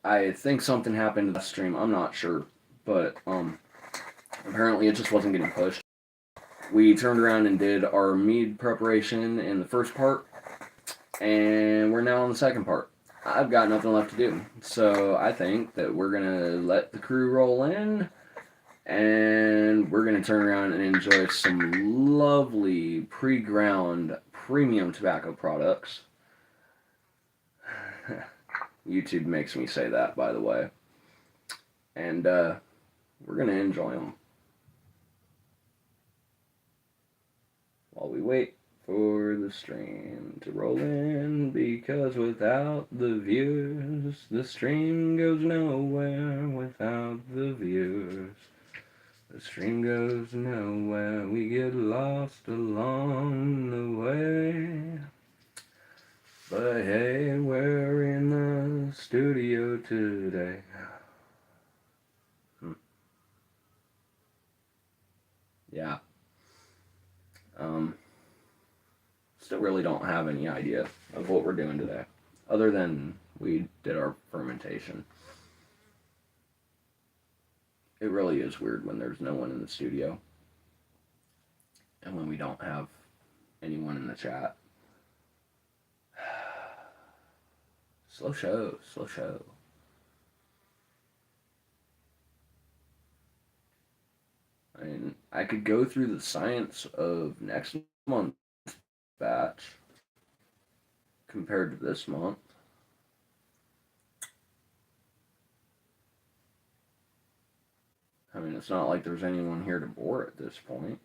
I think something happened to the stream. I'm not sure, but apparently it just wasn't getting pushed. We turned around and did our mead preparation in the first part, and we're now on the second part. I've got nothing left to do, so I think that we're gonna let the crew roll in, and we're gonna turn around and enjoy some lovely pre-ground premium tobacco products. YouTube makes me say that, by the way. And we're going to enjoy them while we wait for the stream to roll in, because without the viewers, the stream goes nowhere. Without the viewers, the stream goes nowhere. We get lost along the way. But hey, we're in the studio today. Yeah. Still really don't have any idea of what we're doing today, other than we did our fermentation. It really is weird when there's no one in the studio and when we don't have anyone in the chat. Slow show, slow show. I mean, I could go through the science of next month's batch compared to this month. I mean, it's not like there's anyone here to bore at this point.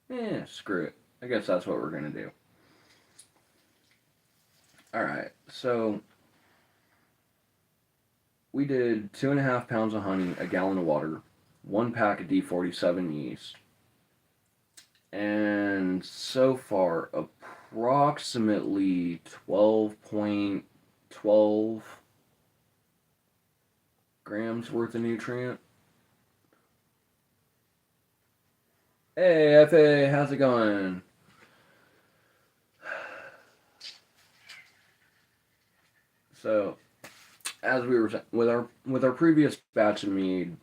Yeah, screw it. I guess that's what we're going to do. Alright, so we did 2.5 pounds of honey, a gallon of water, 1 pack of D47 yeast, and so far approximately 12.12 grams worth of nutrient. Hey, FA, how's it going? So, as we were with our previous batch of mead,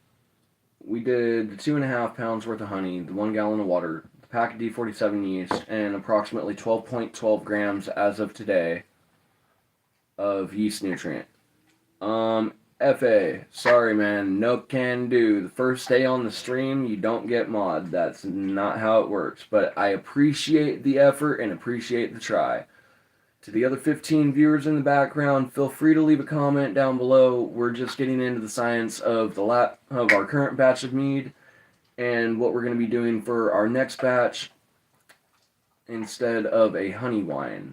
we did 2.5 pounds worth of honey, the 1 gallon of water, the pack of D47 yeast, and approximately 12.12 grams as of today of yeast nutrient. FA, sorry man, no can do. The first day on the stream, you don't get mod. That's not how it works. But I appreciate the effort and appreciate the try. To the other 15 viewers in the background, feel free to leave a comment down below. We're just getting into the science of of our current batch of mead and what we're going to be doing for our next batch instead of a honey wine.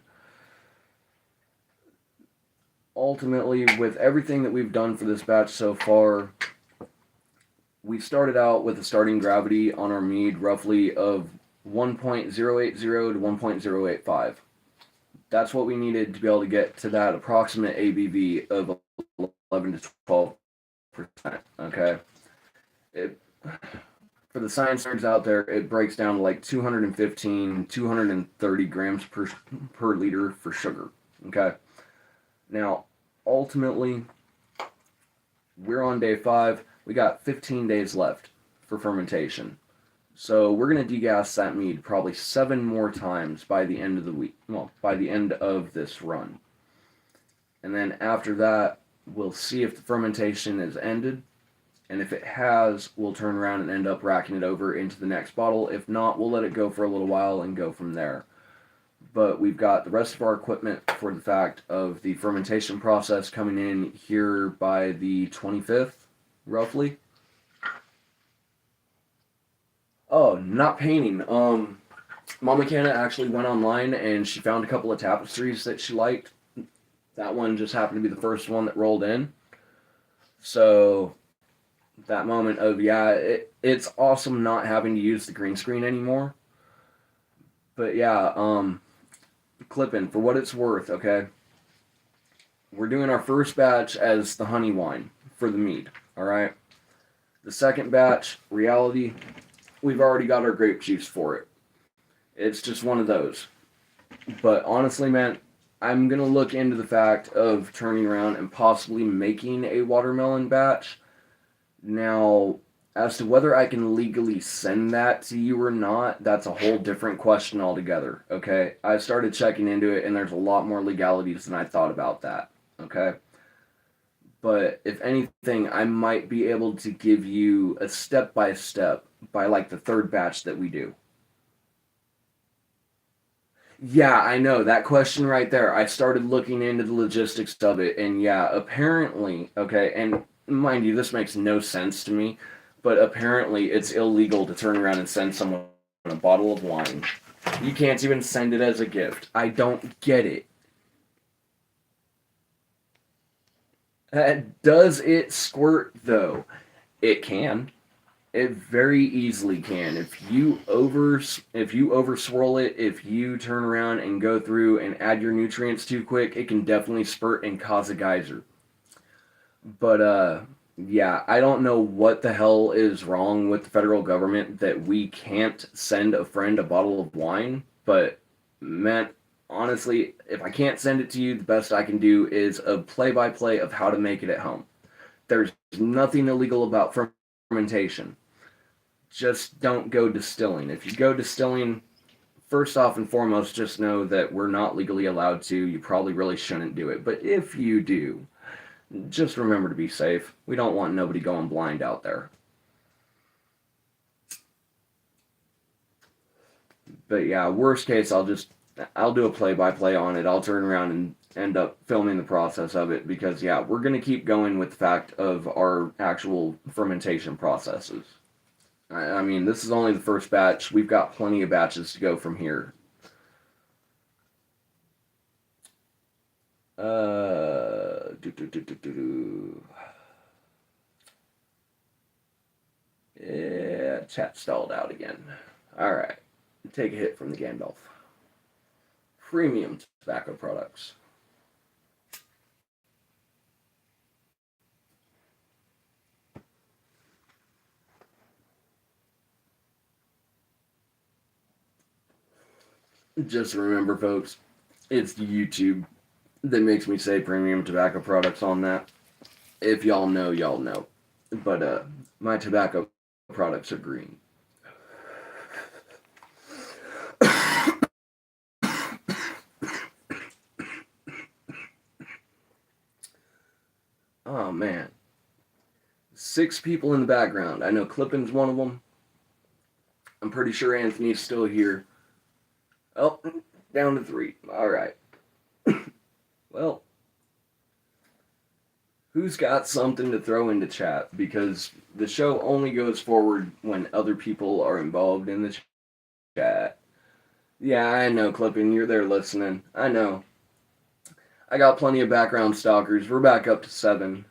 Ultimately, with everything that we've done for this batch so far, we started out with a starting gravity on our mead roughly of 1.080 to 1.085. That's what we needed to be able to get to that approximate ABV of 11 to 12%. Okay? For the science nerds out there, it breaks down to like 215, 230 grams per liter for sugar. Okay? Now, ultimately, we're on day 5. We got 15 days left for fermentation. So we're going to degas that mead probably 7 more times by the end of the week. Well, by the end of this run. And then after that, we'll see if the fermentation is ended. And if it has, we'll turn around and end up racking it over into the next bottle. If not, we'll let it go for a little while and go from there. But we've got the rest of our equipment for the fact of the fermentation process coming in here by the 25th, roughly. Oh, not painting. Mama Canna actually went online and she found a couple of tapestries that she liked. That one just happened to be the first one that rolled in. So, that moment of, yeah, it's awesome not having to use the green screen anymore. But yeah, clipping, for what it's worth, okay? We're doing our first batch as the honey wine for the mead, alright? The second batch, reality, we've already got our grape juice for it. It's just one of those. But honestly, man, I'm gonna look into the fact of turning around and possibly making a watermelon batch. Now, as to whether I can legally send that to you or not, that's a whole different question altogether. Okay, I started checking into it, and there's a lot more legalities than I thought about that. Okay, but if anything, I might be able to give you a step by step by like the third batch that we do. Yeah, I know that question right there. I started looking into the logistics of it, and yeah, apparently, okay, and mind you, this makes no sense to me, but apparently it's illegal to turn around and send someone a bottle of wine. You can't even send it as a gift. I don't get it. Does it squirt though? It can. It very easily can. If you over swirl it, if you turn around and go through and add your nutrients too quick, it can definitely spurt and cause a geyser. But yeah, I don't know what the hell is wrong with the federal government that we can't send a friend a bottle of wine, but man, honestly, if I can't send it to you, the best I can do is a play-by-play of how to make it at home. There's nothing illegal about fermentation. Just don't go distilling. If you go distilling, first off and foremost, just know that we're not legally allowed to. You probably really shouldn't do it. But if you do, just remember to be safe. We don't want nobody going blind out there. But yeah, worst case, I'll do a play by play on it. I'll turn around and end up filming the process of it because yeah, we're gonna keep going with the fact of our actual fermentation processes. I mean, this is only the first batch. We've got plenty of batches to go from here. Yeah, chat stalled out again. All right, take a hit from the Gandalf. Premium tobacco products. Just remember, folks, it's YouTube that makes me say premium tobacco products on that. If y'all know, y'all know. But my tobacco products are green. Oh man, 6 people in the background. I know Clippin's one of them. I'm pretty sure Anthony's still here. Oh, down to 3. All right. Well, who's got something to throw into chat? Because the show only goes forward when other people are involved in the chat. Yeah, I know, Clippin. You're there listening. I know. I got plenty of background stalkers. We're back up to 7.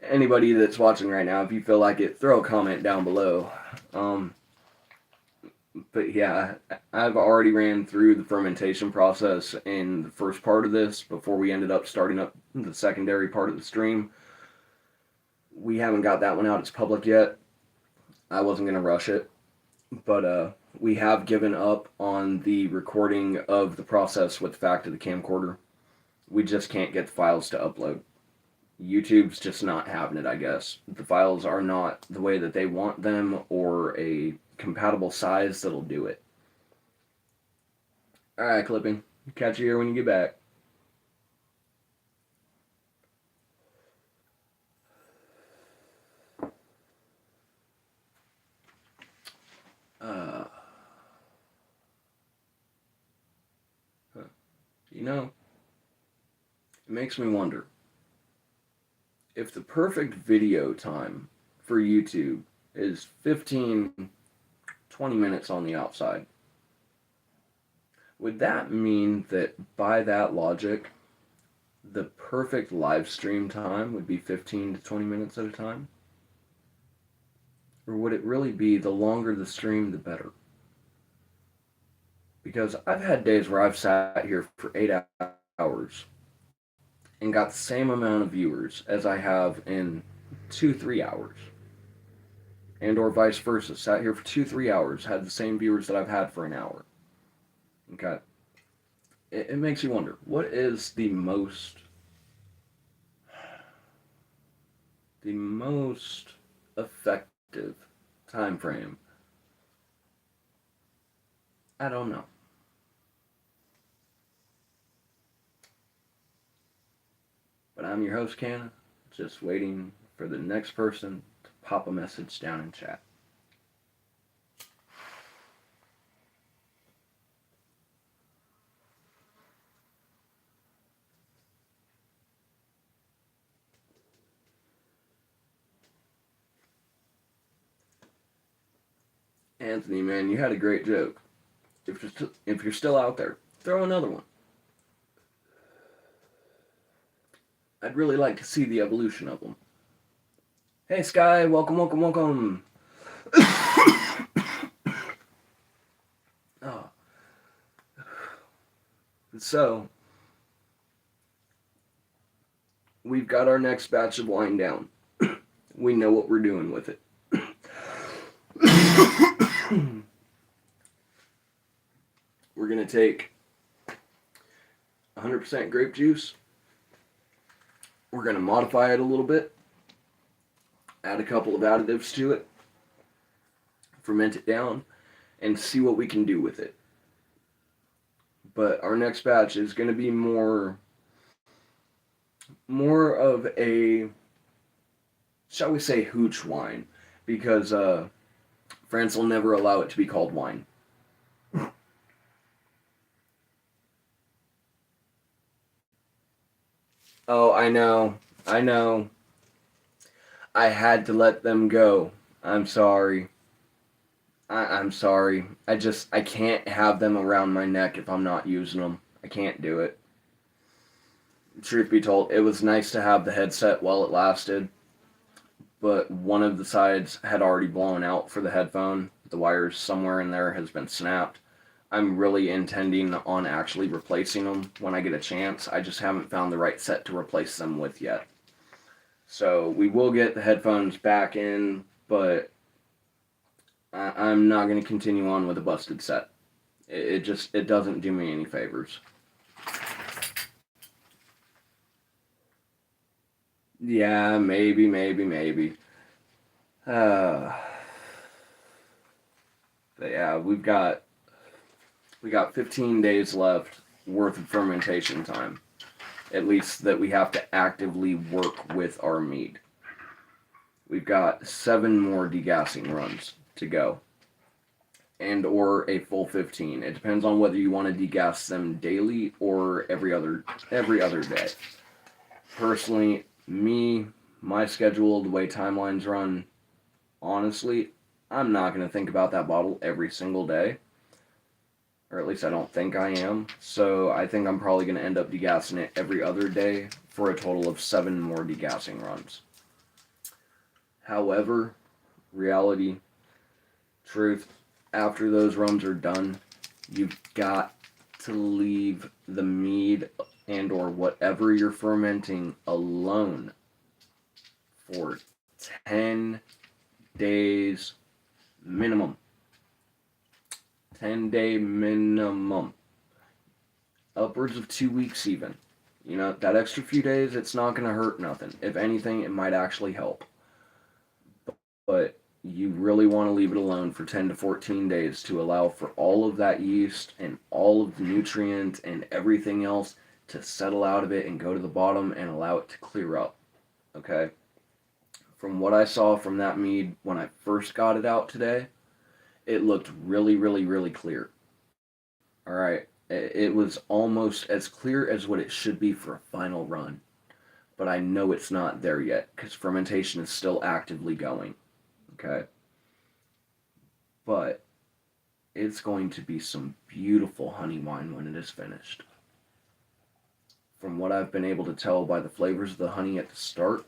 Anybody that's watching right now, if you feel like it, throw a comment down below. But yeah, I've already ran through the fermentation process in the first part of this before we ended up starting up the secondary part of the stream. We haven't got that one out as public yet. I wasn't going to rush it. But we have given up on the recording of the process with the fact of the camcorder. We just can't get the files to upload. YouTube's just not having it, I guess. The files are not the way that they want them or a compatible size that'll do it. Alright, Clipping. Catch you here when you get back. You know, it makes me wonder if the perfect video time for YouTube is 15, 20 minutes on the outside. Would that mean that by that logic, the perfect live stream time would be 15 to 20 minutes at a time? Or would it really be the longer the stream, the better? Because I've had days where I've sat here for 8 hours and got the same amount of viewers as I have in 2-3 hours. and or vice versa. Sat here for 2-3 hours, had the same viewers that I've had for an hour. Okay. It makes you wonder, what is the most effective time frame? I don't know. But I'm your host, Canna, just waiting for the next person to pop a message down in chat. Anthony, man, you had a great joke. If you're still out there, throw another one. I'd really like to see the evolution of them. Hey, Sky, welcome, welcome, welcome. Oh. So, we've got our next batch of wine down. We know what we're doing with it. We're going to take 100% grape juice. We're going to modify it a little bit. Add a couple of additives to it. Ferment it down. And see what we can do with it. But our next batch is going to be more of a, shall we say, hooch wine. Because France will never allow it to be called wine. Oh, I know. I had to let them go. I'm sorry. I'm sorry. I can't have them around my neck if I'm not using them. I can't do it. Truth be told, it was nice to have the headset while it lasted, but one of the sides had already blown out for the headphone. The wires somewhere in there has been snapped. I'm really intending on actually replacing them when I get a chance. I just haven't found the right set to replace them with yet. So we will get the headphones back in, but I'm not going to continue on with a busted set. It doesn't do me any favors. Yeah, maybe. But yeah, we got 15 days left worth of fermentation time. At least that we have to actively work with our mead. We've got 7 more degassing runs to go. And or a full 15. It depends on whether you want to degas them daily or every other day. Personally, my schedule, the way timelines run, honestly, I'm not going to think about that bottle every single day. Or at least I don't think I am. So I think I'm probably going to end up degassing it every other day for a total of 7 more degassing runs. However, reality, truth, after those runs are done, you've got to leave the mead and or whatever you're fermenting alone for 10 days minimum. 10-day minimum. Upwards of 2 weeks even. You know, that extra few days, it's not going to hurt nothing. If anything, it might actually help. But you really want to leave it alone for 10 to 14 days to allow for all of that yeast and all of the nutrients and everything else to settle out of it and go to the bottom and allow it to clear up. Okay? From what I saw from that mead when I first got it out today, it looked really, really, really clear. Alright, it was almost as clear as what it should be for a final run. But I know it's not there yet, because fermentation is still actively going. Okay? But it's going to be some beautiful honey wine when it is finished. From what I've been able to tell by the flavors of the honey at the start,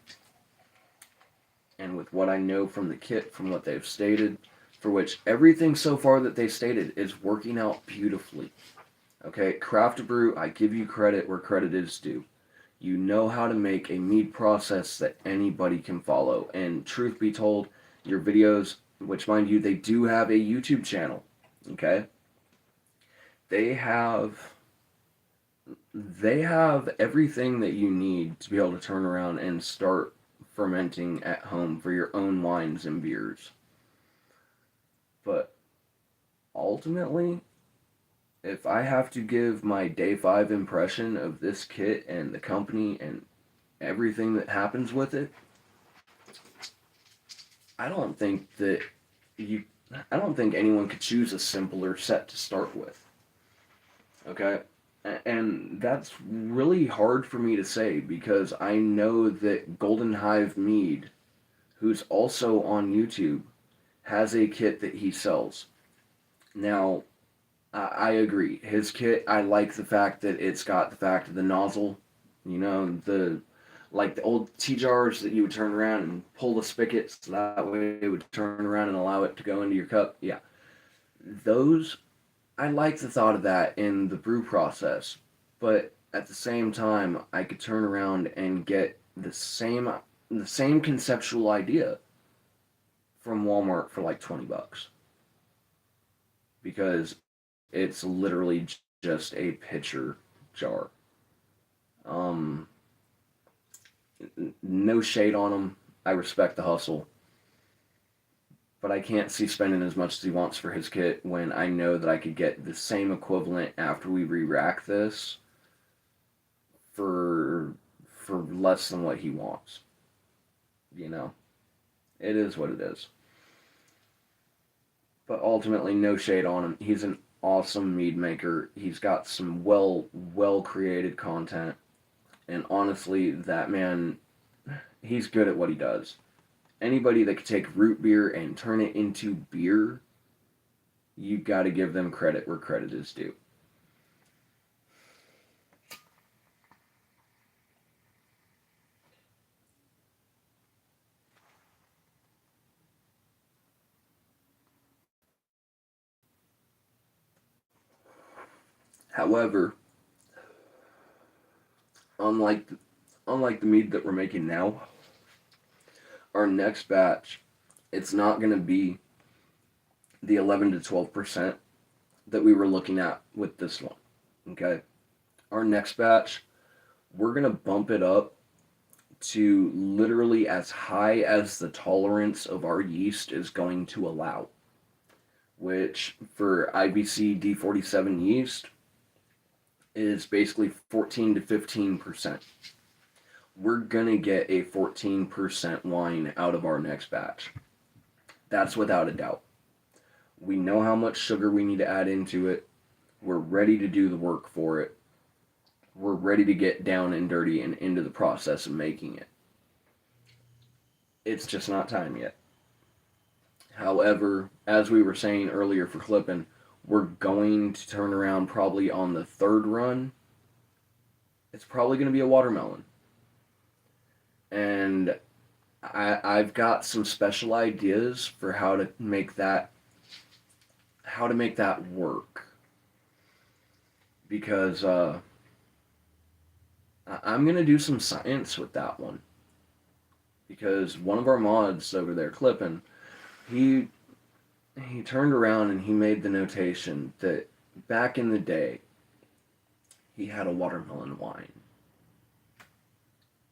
and with what I know from the kit, from what they've stated, for which everything so far that they stated is working out beautifully. Okay, Craft Brew, I give you credit where credit is due. You know how to make a mead process that anybody can follow. And truth be told, your videos, which mind you, they do have a YouTube channel. Okay? They have they have everything that you need to be able to turn around and start fermenting at home for your own wines and beers. But ultimately, if I have to give my day 5 impression of this kit and the company and everything that happens with it, I don't think that you I don't think anyone could choose a simpler set to start with. Okay? And that's really hard for me to say because I know that Golden Hive Mead, who's also on YouTube, has a kit that he sells. Now, I agree. His kit, I like the fact that it's got the fact of the nozzle, the like the old tea jars that you would turn around and pull the spigot so that way it would turn around and allow it to go into your cup. Yeah. Those, I like the thought of that in the brew process, but at the same time, I could turn around and get the same conceptual idea from Walmart for like $20 because it's literally just a pitcher jar. Um, no shade on him. I respect the hustle, but I can't see spending as much as he wants for his kit when I know that I could get the same equivalent after we re-rack this for for less than what he wants. You know, it is what it is. But ultimately, no shade on him. He's an awesome mead maker. He's got some well created content, and honestly, that man, he's good at what he does. Anybody that could take root beer and turn it into beer, you got to give them credit where credit is due. However, unlike unlike the mead that we're making now, our next batch, it's not going to be the 11 to 12% that we were looking at with this one. Okay? Our next batch, we're going to bump it up to literally as high as the tolerance of our yeast is going to allow, which for IBC D47 yeast is basically 14 to 15%. We're going to get a 14% wine out of our next batch. That's without a doubt. We know how much sugar we need to add into it. We're ready to do the work for it. We're ready to get down and dirty and into the process of making it. It's just not time yet. However, as we were saying earlier for clipping, we're going to turn around probably on the third run. It's probably going to be a watermelon. And I've got some special ideas for how to make that work. Because I'm going to do some science with that one. Because one of our mods over there, Clippin', he turned around and he made the notation that back in the day, he had a watermelon wine.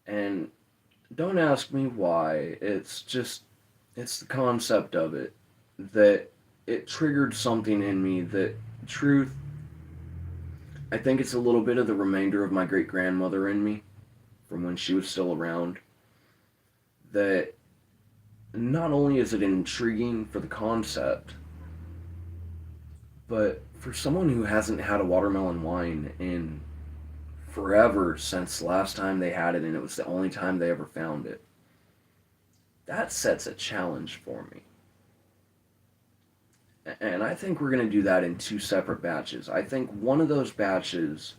And don't ask me why, it's the concept of it, that it triggered something in me that, truth, I think it's a little bit of the remainder of my great-grandmother in me, from when she was still around, that not only is it intriguing for the concept, but for someone who hasn't had a watermelon wine in forever since the last time they had it and it was the only time they ever found it, that sets a challenge for me. And I think we're going to do that in 2 separate batches. I think one of those batches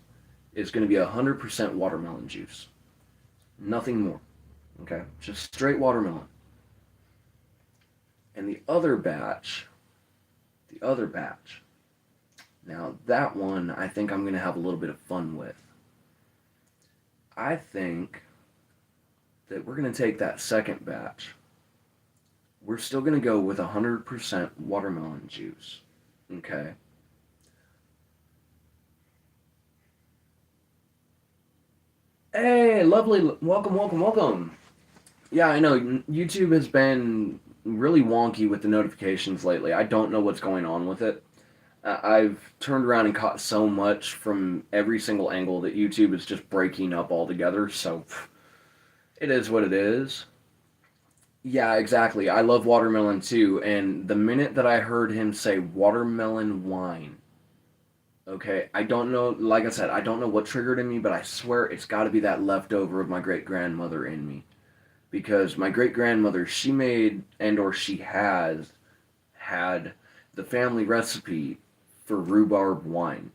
is going to be 100% watermelon juice. Nothing more. Okay? Just straight watermelon. And the other batch, now that one I think I'm going to have a little bit of fun with. I think that we're going to take that second batch. we're still going to go with 100% watermelon juice. Okay. Hey, lovely. Welcome, welcome, welcome. Yeah, I know. YouTube has been really wonky with the notifications lately. I don't know what's going on with it. I've turned around and caught so much from every single angle that YouTube is just breaking up altogether. So it is what it is. Yeah, exactly. I love watermelon too. And the minute that I heard him say watermelon wine, okay, I don't know, like I said, I don't know what triggered in me, but I swear it's got to be that leftover of my great grandmother in me. Because my great grandmother, she made and or she has had the family recipe for rhubarb wine.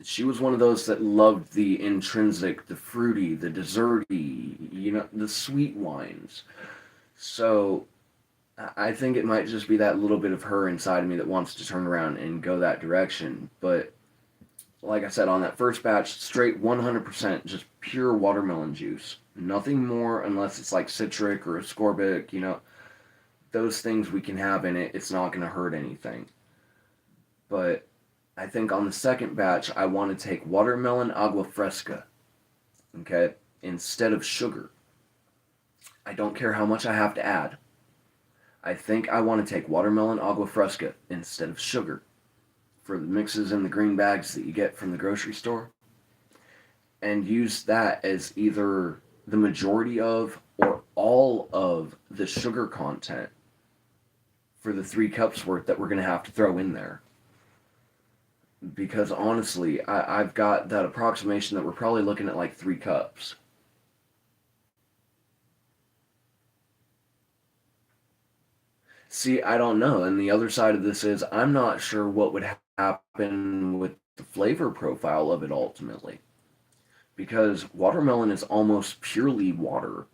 She was one of those that loved the intrinsic, the fruity, the desserty, the sweet wines. So I think it might just be that little bit of her inside of me that wants to turn around and go that direction. But like I said, on that first batch, straight 100% just pure watermelon juice. Nothing more unless it's like citric or ascorbic, those things we can have in it. It's not going to hurt anything. But I think on the second batch, I want to take watermelon agua fresca, okay, instead of sugar. I don't care how much I have to add. I think I want to take watermelon agua fresca instead of sugar for the mixes in the green bags that you get from the grocery store and use that as either the majority of or all of the sugar content for the 3 cups worth that we're going to have to throw in there. Because honestly, I've got that approximation that we're probably looking at like 3 cups. See, I don't know. And the other side of this is I'm not sure what would happen with the flavor profile of it ultimately. Because watermelon is almost purely water.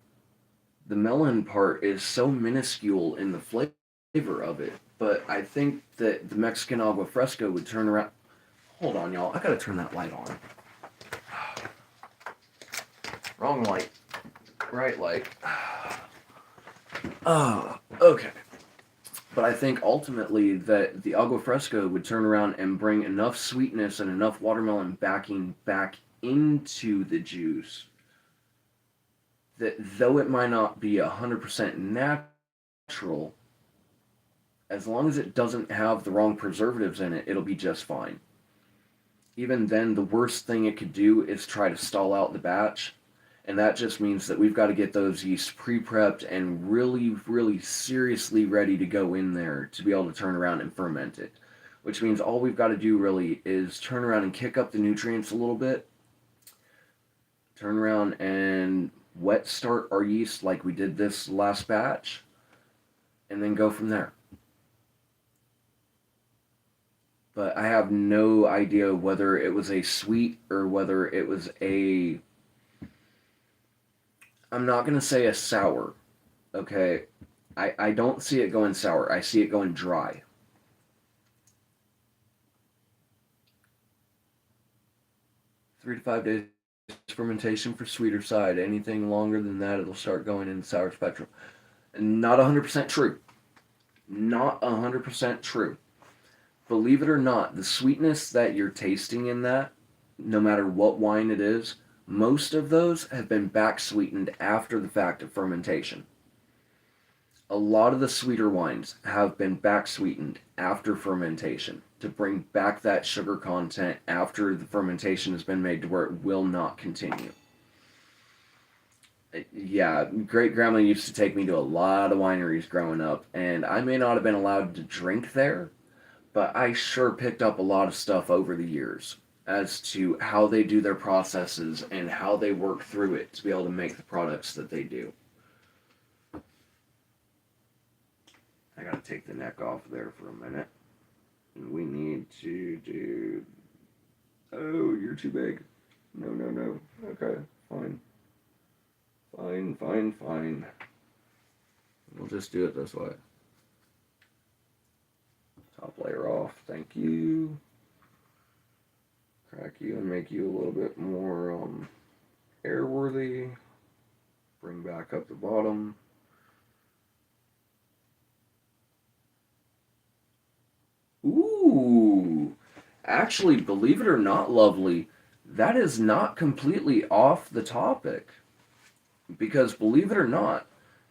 The melon part is so minuscule in the flavor of it. But I think that the Mexican agua fresca would turn around. Hold on, y'all. I gotta turn that light on. Wrong light. Right light. Oh, okay. But I think ultimately that the agua fresca would turn around and bring enough sweetness and enough watermelon backing back into the juice that though it might not be 100% natural, as long as it doesn't have the wrong preservatives in it, it'll be just fine. Even then, the worst thing it could do is try to stall out the batch. And that just means that we've got to get those yeasts pre-prepped and really, really seriously ready to go in there to be able to turn around and ferment it. Which means all we've got to do really is turn around and kick up the nutrients a little bit. Turn around and wet start our yeast like we did this last batch. And then go from there. But I have no idea whether it was a sweet or whether it was a... I'm not going to say a sour, okay? I don't see it going sour. I see it going dry. Three to 5 days fermentation for sweeter side. Anything longer than that, it'll start going in the sour spectrum. Not 100% true. Not 100% true. Believe it or not, the sweetness that you're tasting in that, no matter what wine it is, most of those have been back sweetened after the fact of fermentation. A lot of the sweeter wines have been back sweetened after fermentation to bring back that sugar content after the fermentation has been made to where it will not continue. Yeah, great grandma used to take me to a lot of wineries growing up, and I may not have been allowed to drink there, but I sure picked up a lot of stuff over the years as to how they do their processes and how they work through it to be able to make the products that they do. I gotta take the neck off there for a minute. And we need to do... Oh, you're too big. No, no, no. Okay, fine. Fine, fine, fine. We'll just do it this way. Top layer off, thank you. Crack you and make you a little bit more airworthy. Bring back up the bottom. Ooh. Actually, believe it or not, lovely, that is not completely off the topic. Because believe it or not,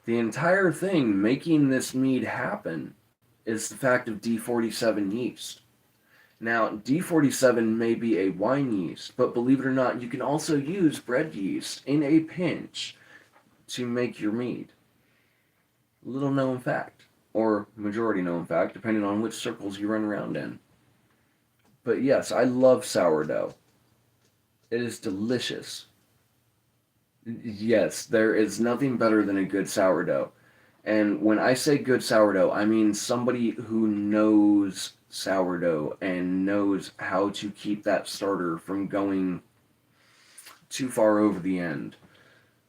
the entire thing making this mead happen is the fact of D47 yeast. Now, D47 may be a wine yeast, but believe it or not, you can also use bread yeast in a pinch to make your mead. Little known fact, or majority known fact, depending on which circles you run around in. But yes, I love sourdough. It is delicious. Yes, there is nothing better than a good sourdough. And when I say good sourdough, I mean somebody who knows sourdough and knows how to keep that starter from going too far over the end.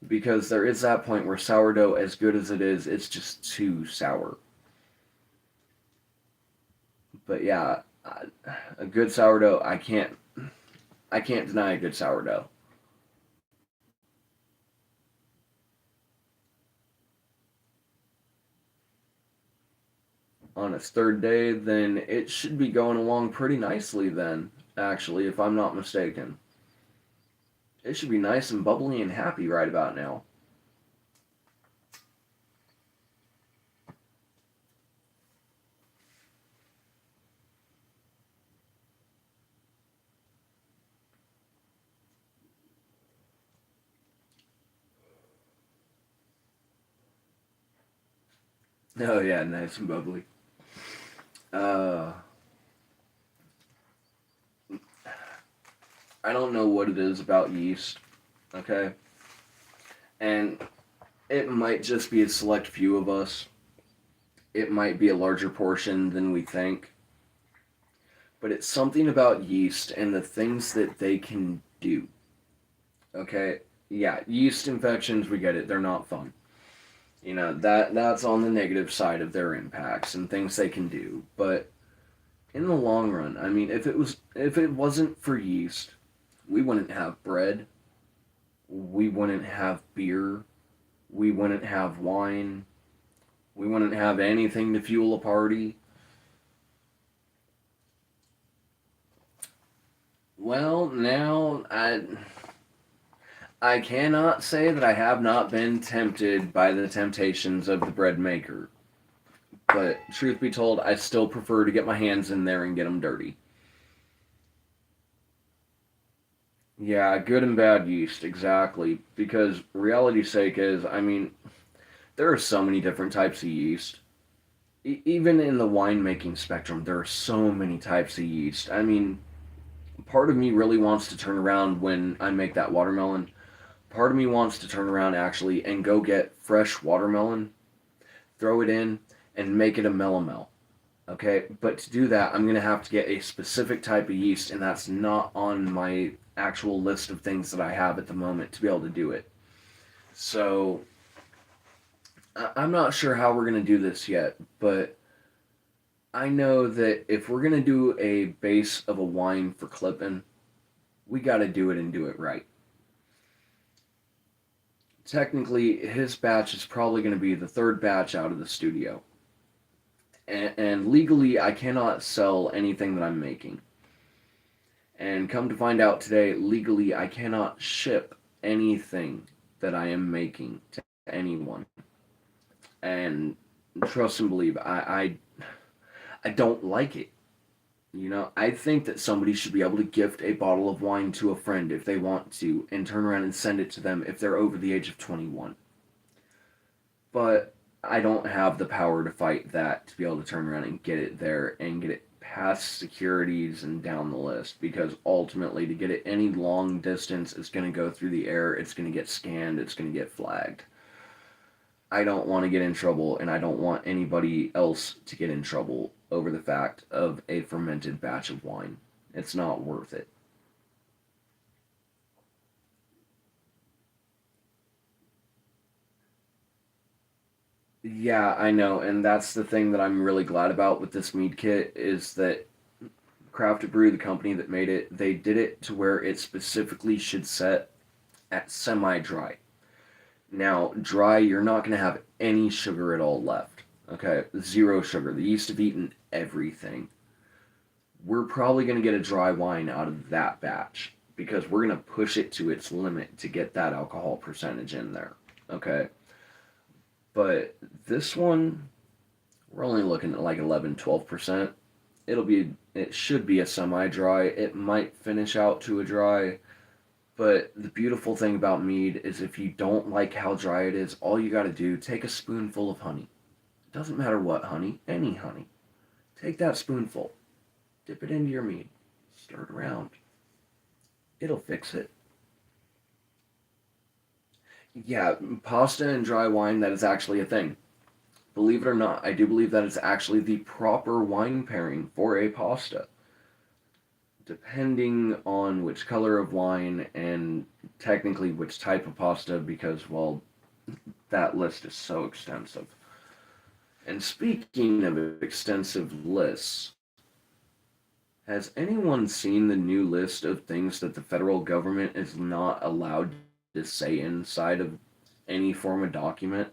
Because there is that point where sourdough, as good as it is, it's just too sour. But yeah, a good sourdough, I can't deny a good sourdough. On its third day, then it should be going along pretty nicely then, actually, if I'm not mistaken. It should be nice and bubbly and happy right about now. Oh yeah, nice and bubbly. Uh, I don't know what it is about yeast, okay? And it might just be a select few of us. It might be a larger portion than we think. But it's something about yeast and the things that they can do. Okay? Yeah, yeast infections, we get it. They're not fun. That's on the negative side of their impacts and things they can do. But in the long run, I mean, if it wasn't for yeast, we wouldn't have bread, we wouldn't have beer, we wouldn't have wine, we wouldn't have anything to fuel a party. Well, now I cannot say that I have not been tempted by the temptations of the bread maker. But truth be told, I still prefer to get my hands in there and get them dirty. Yeah, good and bad yeast, exactly. Because reality's sake is, I mean, there are so many different types of yeast. Even in the winemaking spectrum, there are so many types of yeast. I mean, part of me really wants to turn around when I make that watermelon. Part of me wants to turn around actually and go get fresh watermelon, throw it in, and make it a melomel. Okay, but to do that, I'm going to have to get a specific type of yeast, and that's not on my actual list of things that I have at the moment to be able to do it. So, I'm not sure how we're going to do this yet, but I know that if we're going to do a base of a wine for clipping, we got to do it and do it right. Technically, his batch is probably going to be the third batch out of the studio. And legally, I cannot sell anything that I'm making. And come to find out today, legally, I cannot ship anything that I am making to anyone. And trust and believe, I don't like it. I think that somebody should be able to gift a bottle of wine to a friend if they want to, and turn around and send it to them if they're over the age of 21. But I don't have the power to fight that to be able to turn around and get it there and get it past securities and down the list, because ultimately to get it any long distance, it's going to go through the air, it's going to get scanned, it's going to get flagged. I don't want to get in trouble, and I don't want anybody else to get in trouble over the fact of a fermented batch of wine. It's not worth it. Yeah, I know, and that's the thing that I'm really glad about with this mead kit is that Craft Brew, the company that made it, they did it to where it specifically should set at semi-dry. Now, dry, you're not going to have any sugar at all left. Okay, zero sugar. The yeast have eaten everything. we're probably going to get a dry wine out of that batch because we're going to push it to its limit to get that alcohol percentage in there. Okay. But this one, we're only looking at like 11, 12%. It should be a semi-dry. It might finish out to a dry. But the beautiful thing about mead is if you don't like how dry it is, all you got to do, take a spoonful of honey. It doesn't matter what honey, any honey. Take that spoonful, dip it into your mead, stir it around. It'll fix it. Yeah, pasta and dry wine, that is actually a thing. Believe it or not, I do believe that is actually the proper wine pairing for a pasta. Depending on which color of wine and technically which type of pasta, because, well, that list is so extensive. And speaking of extensive lists, has anyone seen the new list of things that the federal government is not allowed to say inside of any form of document?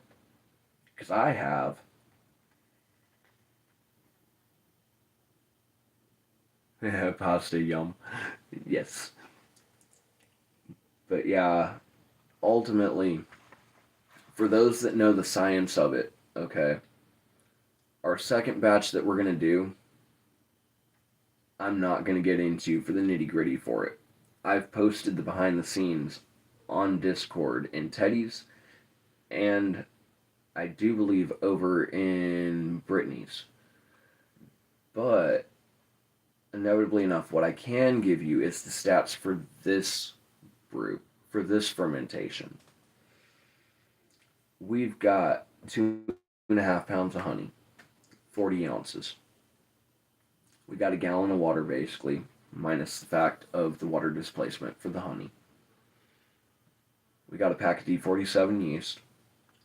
Because I have. Pasta, yum. Yes. But yeah, ultimately, for those that know the science of it, okay, our second batch that we're going to do, I'm not going to get into for the nitty gritty for it. I've posted the behind the scenes on Discord in Teddy's, and I do believe over in Brittany's. But inevitably enough, what I can give you is the stats for this brew, for this fermentation. We've got 2.5 pounds of honey, 40 ounces. We got a gallon of water basically, minus the fact of the water displacement for the honey. We got a pack of D47 yeast,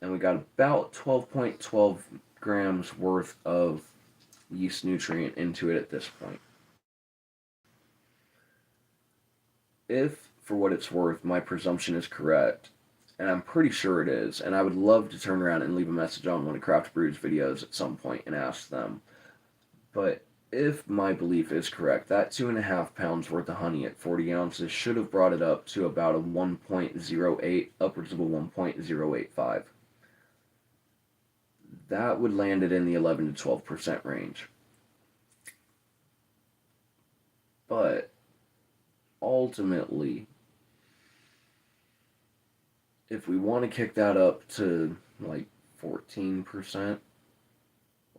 and we got about 12.12 grams worth of yeast nutrient into it at this point. If, for what it's worth, my presumption is correct, and I'm pretty sure it is, and I would love to turn around and leave a message on one of Craft Brew's videos at some point and ask them, but if my belief is correct, that 2.5 pounds worth of honey at 40 ounces should have brought it up to about a 1.08, upwards of a 1.085. That would land it in the 11 to 12% range. But ultimately, if we want to kick that up to like 14%,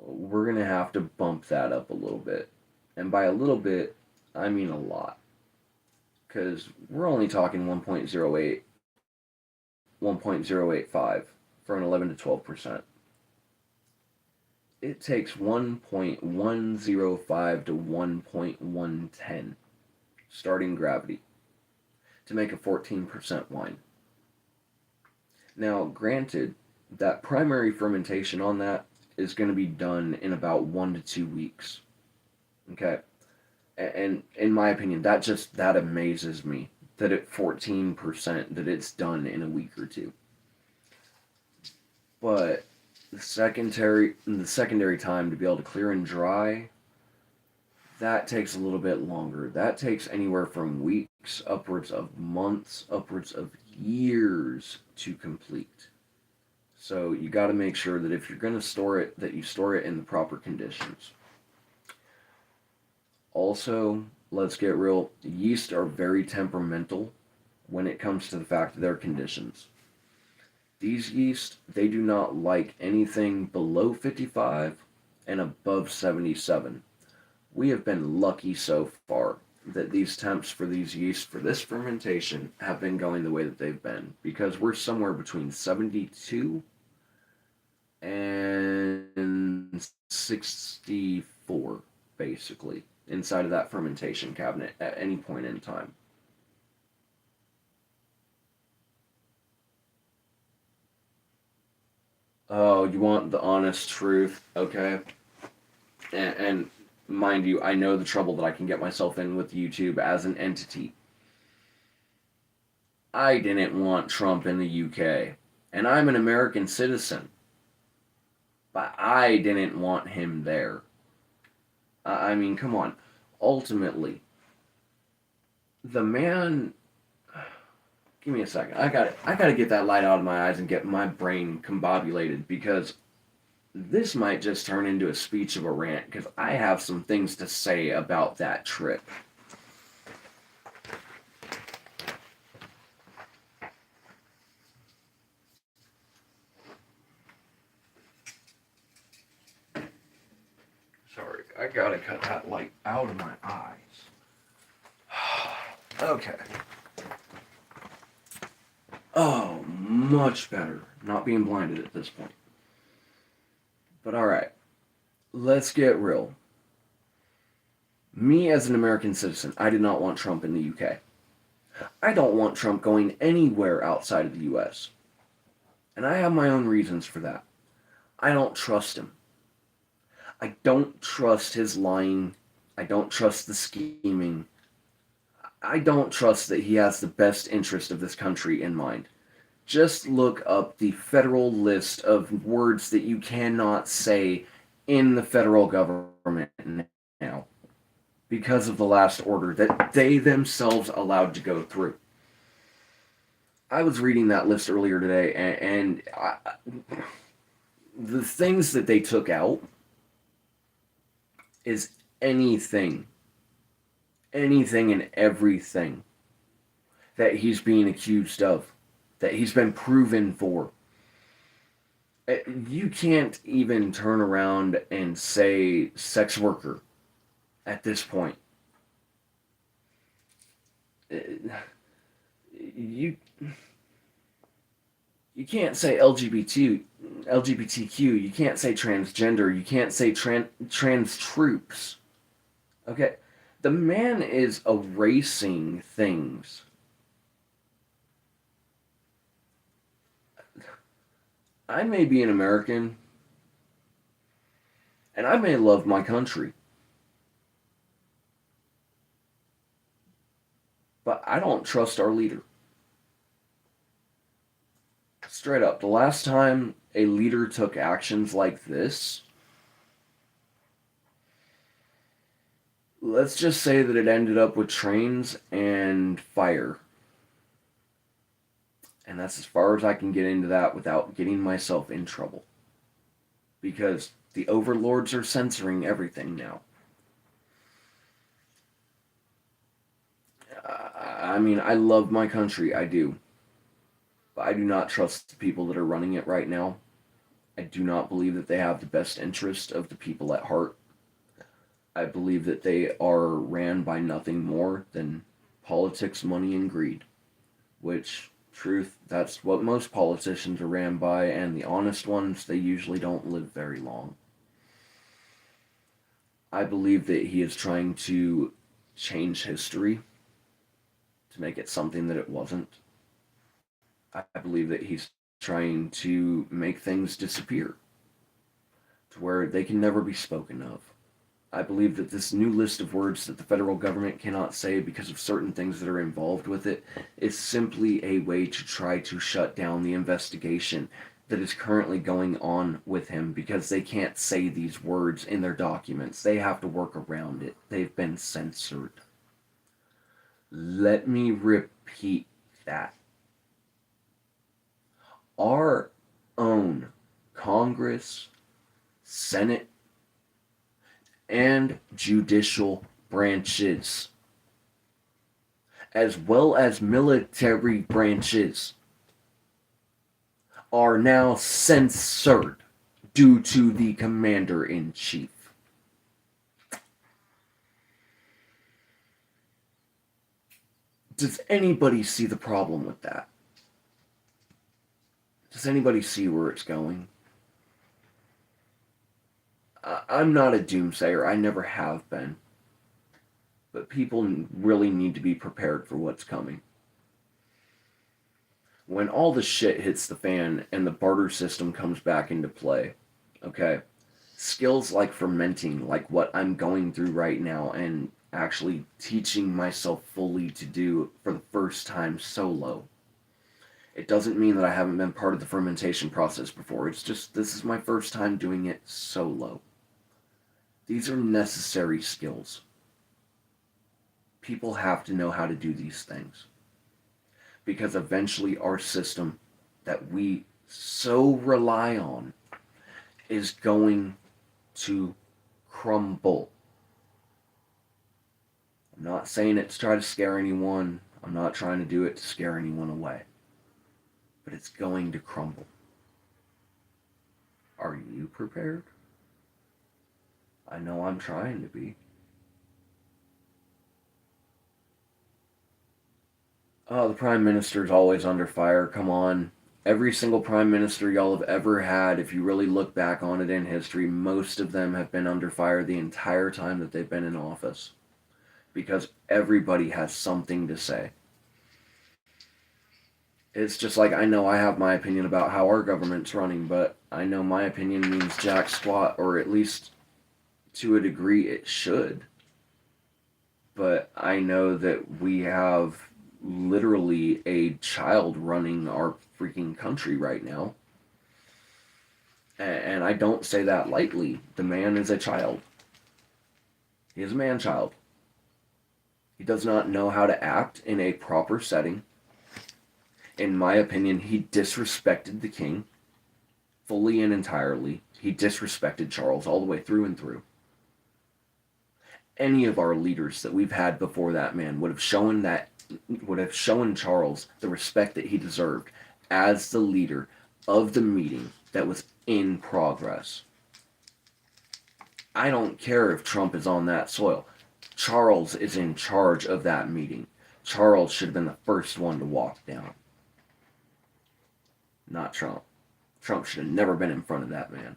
we're going to have to bump that up a little bit. And by a little bit, I mean a lot. Because we're only talking 1.08, 1.085 for an 11 to 12%. It takes 1.105 to 1.110 starting gravity to make a 14% wine. Now, granted, that primary fermentation on that is going to be done in about 1 to 2 weeks. Okay? And in my opinion, that amazes me that at 14% that it's done in a week or two. But the secondary time to be able to clear and dry, that takes a little bit longer. That takes anywhere from weeks, upwards of months, upwards of years to complete. So you got to make sure that if you're going to store it, that you store it in the proper conditions. Also, let's get real, yeast are very temperamental when it comes to the fact of their conditions. These yeast, they do not like anything below 55 and above 77. We have been lucky so far that these temps for these yeast for this fermentation have been going the way that they've been, because we're somewhere between 72 and 64 basically inside of that fermentation cabinet at any point in time. Oh, you want the honest truth? Okay. And mind you, I know the trouble that I can get myself in with YouTube as an entity. I didn't want Trump in the UK, and I'm an American citizen, but I didn't want him there. I mean, come on. ultimately, the man. Give me a second. I gotta get that light out of my eyes and get my brain combobulated because this might just turn into a speech of a rant because I have some things to say about that trip. Sorry, I gotta cut that light out of my eyes. Okay. Oh, much better. Not being blinded at this point. But alright, let's get real. Me as an American citizen, I did not want Trump in the UK. I don't want Trump going anywhere outside of the US. And I have my own reasons for that. I don't trust him. I don't trust his lying. I don't trust the scheming. I don't trust that he has the best interest of this country in mind. Just look up the federal list of words that you cannot say in the federal government now because of the last order that they themselves allowed to go through. I was reading that list earlier today, and the things that they took out is anything and everything that he's being accused of, that he's been proven for. You can't even turn around and say sex worker at this point. You can't say LGBTQ. You can't say transgender. You can't say trans troops. Okay, the man is erasing things. I may be an American, and I may love my country, but I don't trust our leader. Straight up, the last time a leader took actions like this, let's just say that it ended up with trains and fire. And that's as far as I can get into that without getting myself in trouble. Because the overlords are censoring everything now. I mean, I love my country, I do. But I do not trust the people that are running it right now. I do not believe that they have the best interest of the people at heart. I believe that they are ran by nothing more than politics, money, and greed. Which, truth, that's what most politicians are ran by, and the honest ones, they usually don't live very long. I believe that he is trying to change history to make it something that it wasn't. I believe that he's trying to make things disappear to where they can never be spoken of. I believe that this new list of words that the federal government cannot say because of certain things that are involved with it is simply a way to try to shut down the investigation that is currently going on with him because they can't say these words in their documents. They have to work around it. They've been censored. Let me repeat that. Our own Congress, Senate, and judicial branches, as well as military branches, are now censored due to the commander-in-chief. Does anybody see the problem with that? Does anybody see where it's going? I'm not a doomsayer. I never have been. But people really need to be prepared for what's coming. When all the shit hits the fan and the barter system comes back into play, okay, skills like fermenting, like what I'm going through right now and actually teaching myself fully to do for the first time solo. It doesn't mean that I haven't been part of the fermentation process before. It's just this is my first time doing it solo. These are necessary skills. People have to know how to do these things. Because eventually our system that we so rely on is going to crumble. I'm not saying it to try to scare anyone. I'm not trying to do it to scare anyone away. But it's going to crumble. Are you prepared? I know I'm trying to be. Oh, the Prime Minister's always under fire. Come on. Every single Prime Minister y'all have ever had, if you really look back on it in history, most of them have been under fire the entire time that they've been in office. Because everybody has something to say. It's just like, I know I have my opinion about how our government's running, but I know my opinion means jack squat, or at least to a degree it should. But I know that we have literally a child running our freaking country right now. And I don't say that lightly. The man is a child. He is a man-child. He does not know how to act in a proper setting. In my opinion, he disrespected the king fully and entirely. He disrespected Charles all the way through and through. Any of our leaders that we've had before that man would have shown Charles the respect that he deserved as the leader of the meeting that was in progress. I don't care if Trump is on that soil. Charles is in charge of that meeting. Charles should have been the first one to walk down. Not Trump. Trump should have never been in front of that man.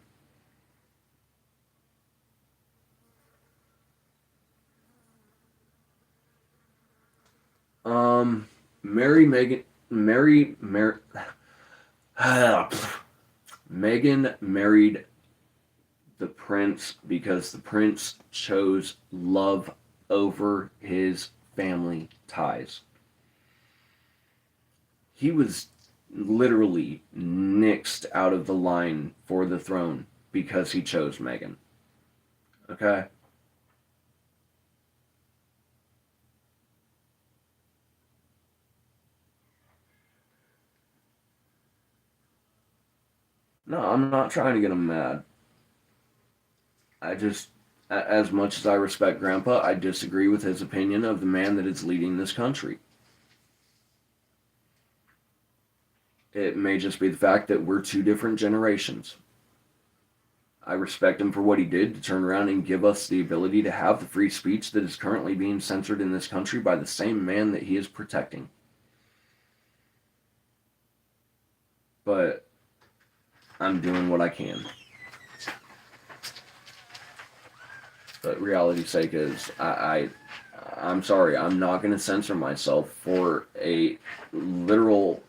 Mary, Megan, Mary, Mary, Megan married the prince because the prince chose love over his family ties. He was literally nixed out of the line for the throne because he chose Megan. Okay? No, I'm not trying to get him mad. I just, as much as I respect Grandpa, I disagree with his opinion of the man that is leading this country. It may just be the fact that we're two different generations. I respect him for what he did to turn around and give us the ability to have the free speech that is currently being censored in this country by the same man that he is protecting. But I'm doing what I can. But reality's sake is, I'm sorry, I'm not going to censor myself for a literal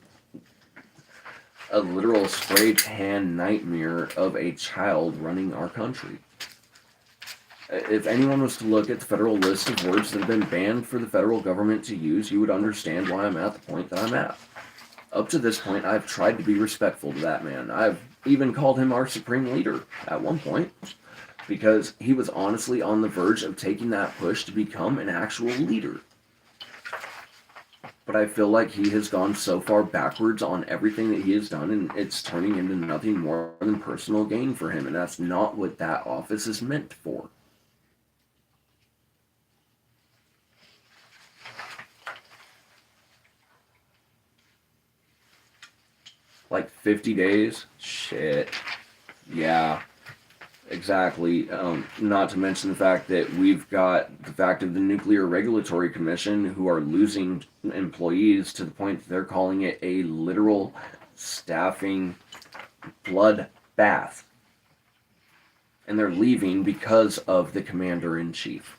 spray tan nightmare of a child running our country. If anyone was to look at the federal list of words that have been banned for the federal government to use, you would understand why I'm at the point that I'm at. Up to this point, I've tried to be respectful to that man. I've even called him our supreme leader at one point, because he was honestly on the verge of taking that push to become an actual leader. But I feel like he has gone so far backwards on everything that he has done, and it's turning into nothing more than personal gain for him, and that's not what that office is meant for. Like 50 days? Shit. Yeah. Exactly. Not to mention the fact that we've got the fact of the Nuclear Regulatory Commission, who are losing employees to the point that they're calling it a literal staffing bloodbath. And they're leaving because of the commander-in-chief.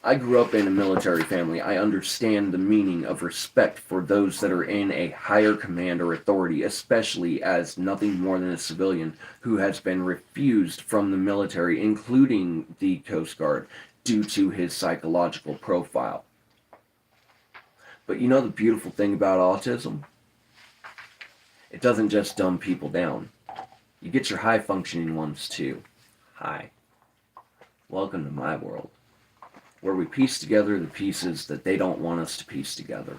I grew up in a military family. I understand the meaning of respect for those that are in a higher command or authority, especially as nothing more than a civilian who has been refused from the military, including the Coast Guard, due to his psychological profile. But you know the beautiful thing about autism? It doesn't just dumb people down. You get your high-functioning ones too. Hi. Welcome to my world. where we piece together the pieces that they don't want us to piece together.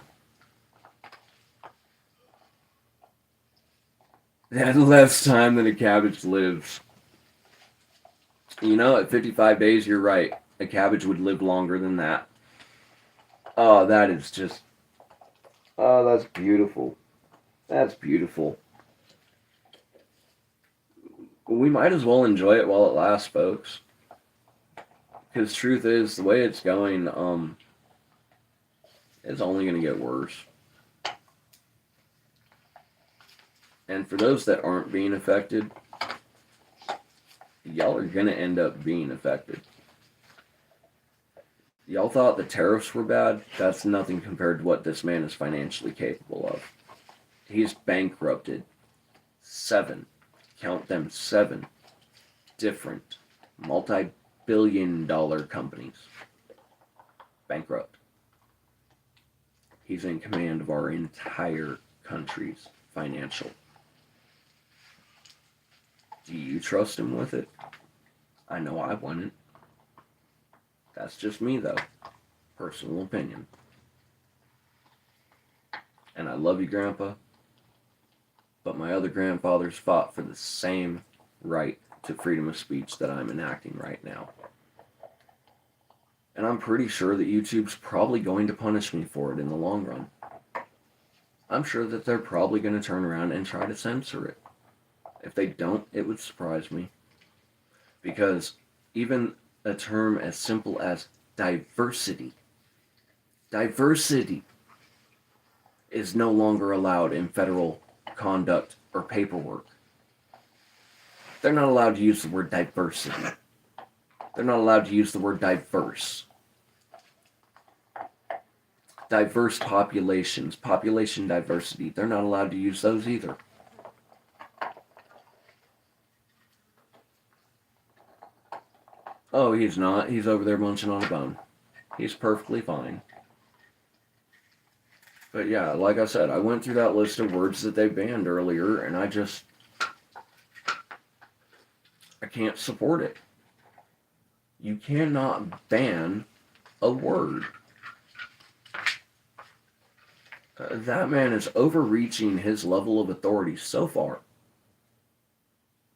That less time than a cabbage lives. You know, at 55 days, you're right. A cabbage would live longer than that. Oh, that is just... Oh, that's beautiful. That's beautiful. We might as well enjoy it while it lasts, folks. Because truth is, the way it's going, it's only going to get worse. And for those that aren't being affected, y'all are going to end up being affected. Y'all thought the tariffs were bad? That's nothing compared to what this man is financially capable of. He's bankrupted 7, count them 7, different multi-billion-dollar companies. Bankrupt. He's in command of our entire country's financial. Do you trust him with it? I know I wouldn't. That's just me, though. Personal opinion. And I love you, Grandpa. But my other grandfathers fought for the same right to freedom of speech that I'm enacting right now. And I'm pretty sure that YouTube's probably going to punish me for it in the long run. I'm sure that they're probably going to turn around and try to censor it. If they don't, it would surprise me. Because even a term as simple as diversity is no longer allowed in federal conduct or paperwork. They're not allowed to use the word diversity. They're not allowed to use the word diverse. Diverse populations, population diversity, they're not allowed to use those either. Oh, he's not. He's over there munching on a bone. He's perfectly fine. But yeah, like I said, I went through that list of words that they banned earlier, and I can't support it. You cannot ban a word. That man is overreaching his level of authority so far.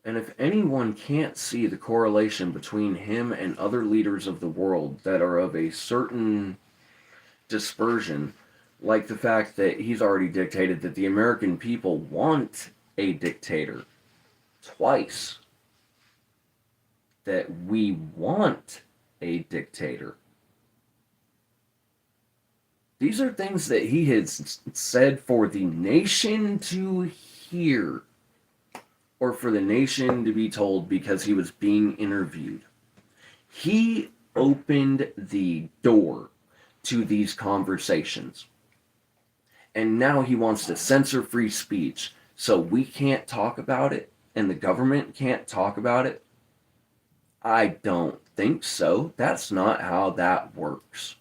And if anyone can't see the correlation between him and other leaders of the world that are of a certain dispersion, like the fact that he's already dictated that the American people want a dictator twice, that we want a dictator. These are things that he has said for the nation to hear, or for the nation to be told because he was being interviewed. He opened the door to these conversations. And now he wants to censor free speech so we can't talk about it and the government can't talk about it. I don't think so. That's not how that works.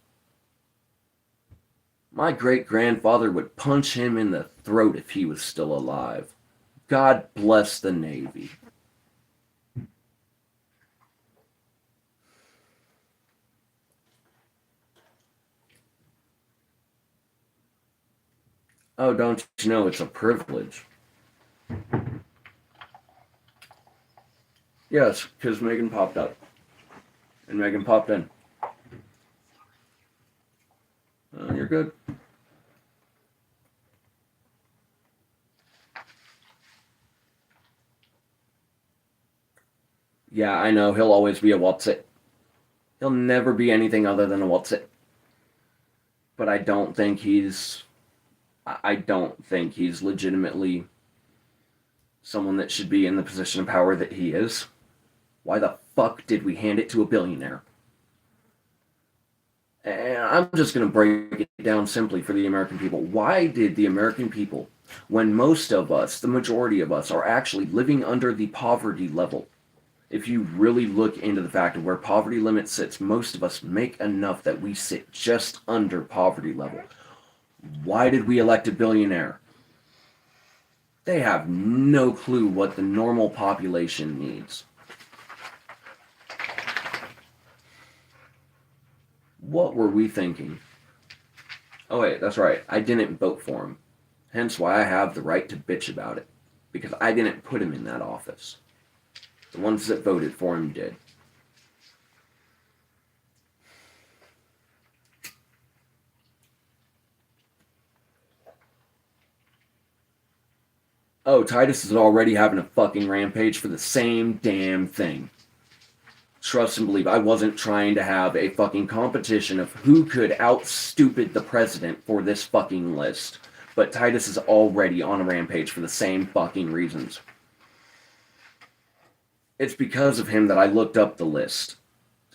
My great-grandfather would punch him in the throat if he was still alive. God bless the Navy. Oh, don't you know it's a privilege? Yes, because Megan popped up. And Megan popped in. You're good. Yeah, I know. He'll always be a what's it. He'll never be anything other than a what's it. But I don't think he's legitimately someone that should be in the position of power that he is. Why the fuck did we hand it to a billionaire? And I'm just going to break it down simply for the American people. Why did the American people, when most of us, the majority of us, are actually living under the poverty level? If you really look into the fact of where poverty limit sits, most of us make enough that we sit just under poverty level. Why did we elect a billionaire? They have no clue what the normal population needs. What were we thinking? Oh wait, that's right. I didn't vote for him. Hence why I have the right to bitch about it. Because I didn't put him in that office. The ones that voted for him did. Oh, Titus is already having a fucking rampage for the same damn thing. Trust and believe, I wasn't trying to have a fucking competition of who could out-stupid the president for this fucking list. But Titus is already on a rampage for the same fucking reasons. It's because of him that I looked up the list.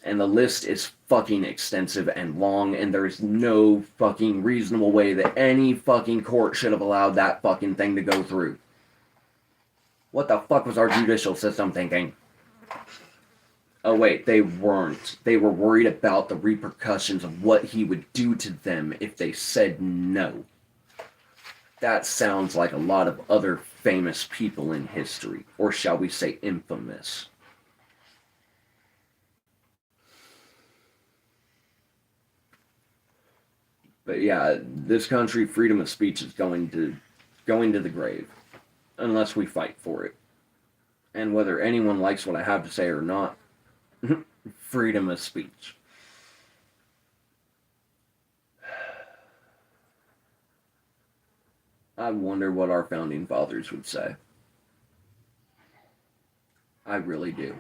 And the list is fucking extensive and long, and there's no fucking reasonable way that any fucking court should have allowed that fucking thing to go through. What the fuck was our judicial system thinking? Oh wait, they weren't. They were worried about the repercussions of what he would do to them if they said no. That sounds like a lot of other famous people in history, or shall we say infamous. But yeah, this country, freedom of speech is going to the grave, unless we fight for it. And whether anyone likes what I have to say or not, freedom of speech. I wonder what our founding fathers would say. I really do.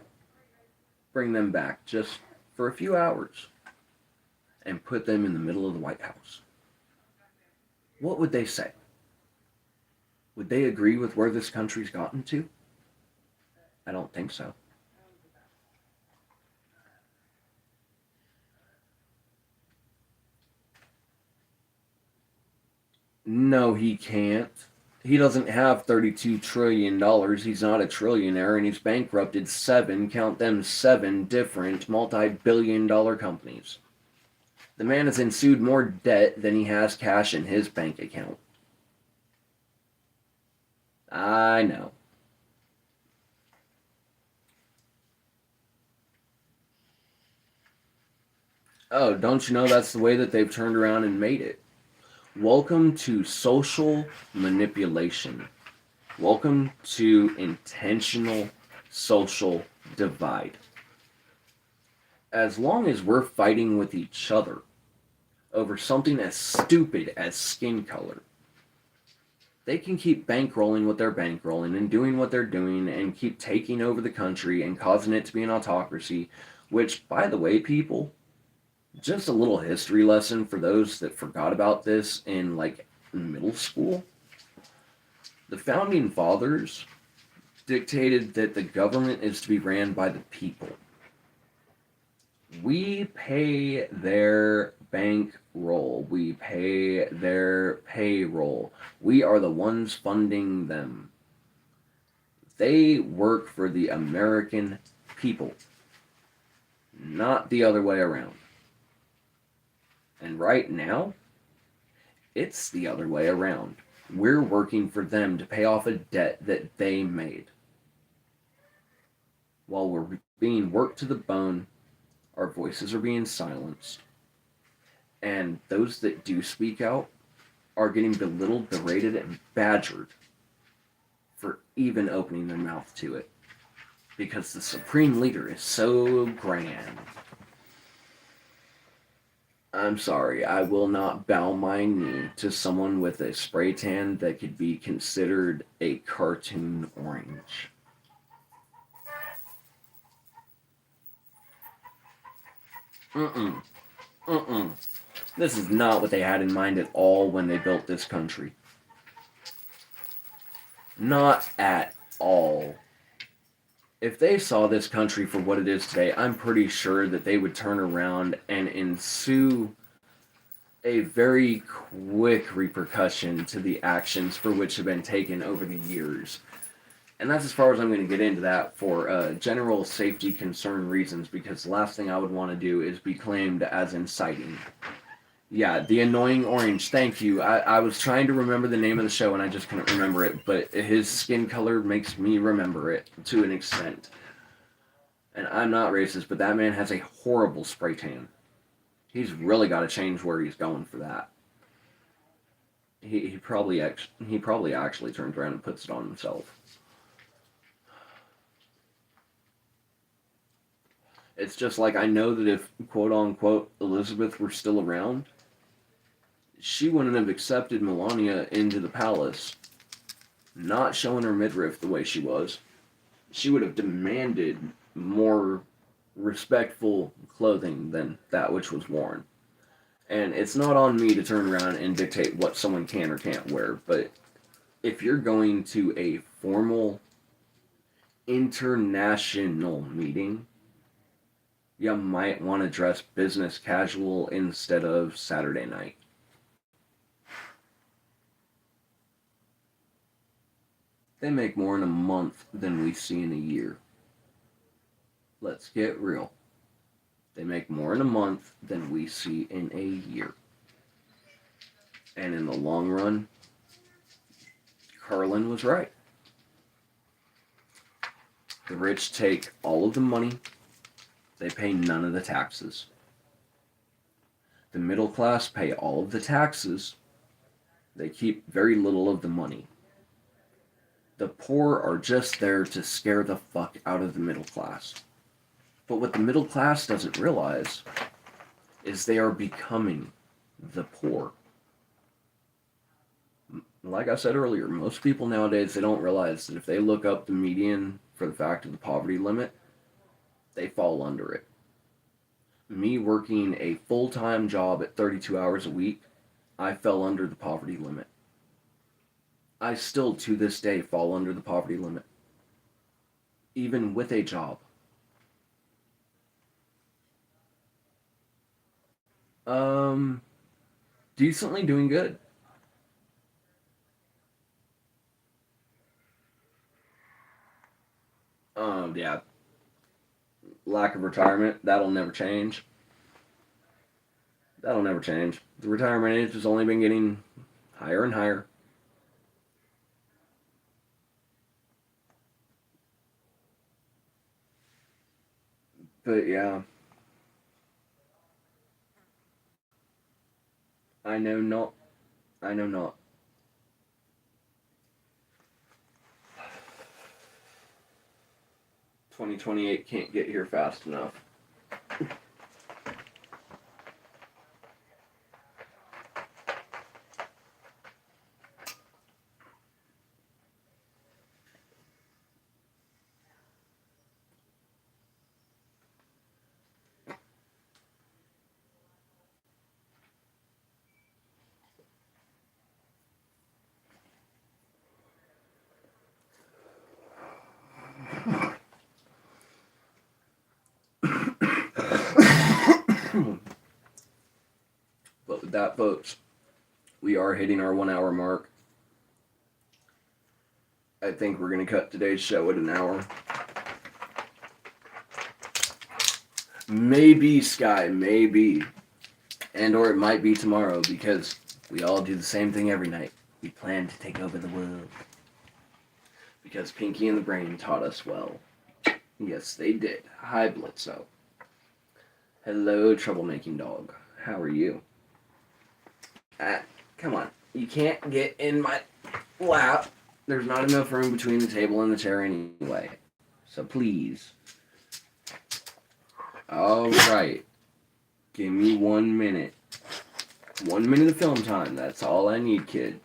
Bring them back just for a few hours and put them in the middle of the White House. What would they say? Would they agree with where this country's gotten to? I don't think so. No, he can't. He doesn't have $32 trillion. He's not a trillionaire, and he's bankrupted count them, 7 different multi-billion-dollar companies. The man has ensued more debt than he has cash in his bank account. I know. Oh, don't you know that's the way that they've turned around and made it? Welcome to social manipulation. Welcome to intentional social divide. As long as we're fighting with each other over something as stupid as skin color, they can keep bankrolling what they're bankrolling and doing what they're doing and keep taking over the country and causing it to be an autocracy, which, by the way, people, just a little history lesson for those that forgot about this in like middle school. The founding fathers dictated that the government is to be ran by the people. We pay their bankroll. We pay their payroll. We are the ones funding them. They work for the American people, not the other way around. And right now, it's the other way around. We're working for them to pay off a debt that they made. While we're being worked to the bone, our voices are being silenced. And those that do speak out are getting belittled, berated, and badgered for even opening their mouth to it. Because the supreme leader is so grand. I'm sorry, I will not bow my knee to someone with a spray tan that could be considered a cartoon orange. This is not what they had in mind at all when they built this country. Not at all. If they saw this country for what it is today, I'm pretty sure that they would turn around and ensue a very quick repercussion to the actions for which have been taken over the years. And that's as far as I'm going to get into that for general safety concern reasons, because the last thing I would want to do is be claimed as inciting. Yeah, the annoying orange, thank you. I was trying to remember the name of the show and I just couldn't remember it, but his skin color makes me remember it to an extent. And I'm not racist, but that man has a horrible spray tan. He's really got to change where he's going for that. He probably actually turns around and puts it on himself. It's just like, I know that if quote unquote Elizabeth were still around, she wouldn't have accepted Melania into the palace, not showing her midriff the way she was. She would have demanded more respectful clothing than that which was worn. And it's not on me to turn around and dictate what someone can or can't wear, but if you're going to a formal international meeting, you might want to dress business casual instead of Saturday night. They make more in a month than we see in a year. Let's get real. They make more in a month than we see in a year. And in the long run, Carlin was right. The rich take all of the money. They pay none of the taxes. The middle class pay all of the taxes. They keep very little of the money. The poor are just there to scare the fuck out of the middle class. But what the middle class doesn't realize is they are becoming the poor. Like I said earlier, most people nowadays, they don't realize that if they look up the median for the fact of the poverty limit, they fall under it. Me working a full-time job at 32 hours a week, I fell under the poverty limit. I still, to this day, fall under the poverty limit. Even with a job. Decently doing good. Yeah. Lack of retirement, that'll never change. That'll never change. The retirement age has only been getting higher and higher. But yeah, I know not. I know not. 2028 can't get here fast enough. But with that, folks, we are hitting our 1 hour mark. I think we're going to cut today's show at an hour. Maybe, Sky, maybe. And or it might be tomorrow, because we all do the same thing every night. We plan to take over the world. Because Pinky and the Brain taught us well. Yes, they did. Hi, Blitzo. Hello, troublemaking dog. How are you? Come on. You can't get in my lap. There's not enough room between the table and the chair anyway. So please. Alright. Give me 1 minute. 1 minute of film time. That's all I need, kid.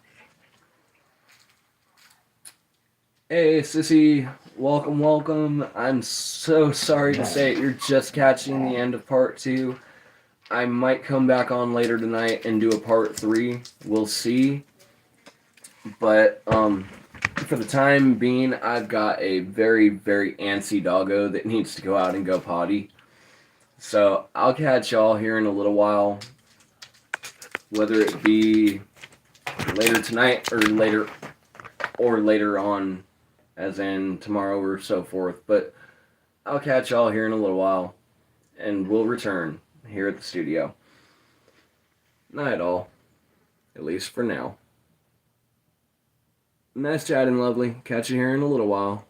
Hey, Sissy. Welcome, welcome. I'm so sorry to say it. You're just catching the end of part 2. I might come back on later tonight and do a part 3. We'll see. But, for the time being, I've got a very, very antsy doggo that needs to go out and go potty. So, I'll catch y'all here in a little while. Whether it be later tonight or later on, as in tomorrow or so forth. But I'll catch y'all here in a little while, and we'll return here at the studio. Night all. At least for now. Nice chatting, lovely. Catch you here in a little while.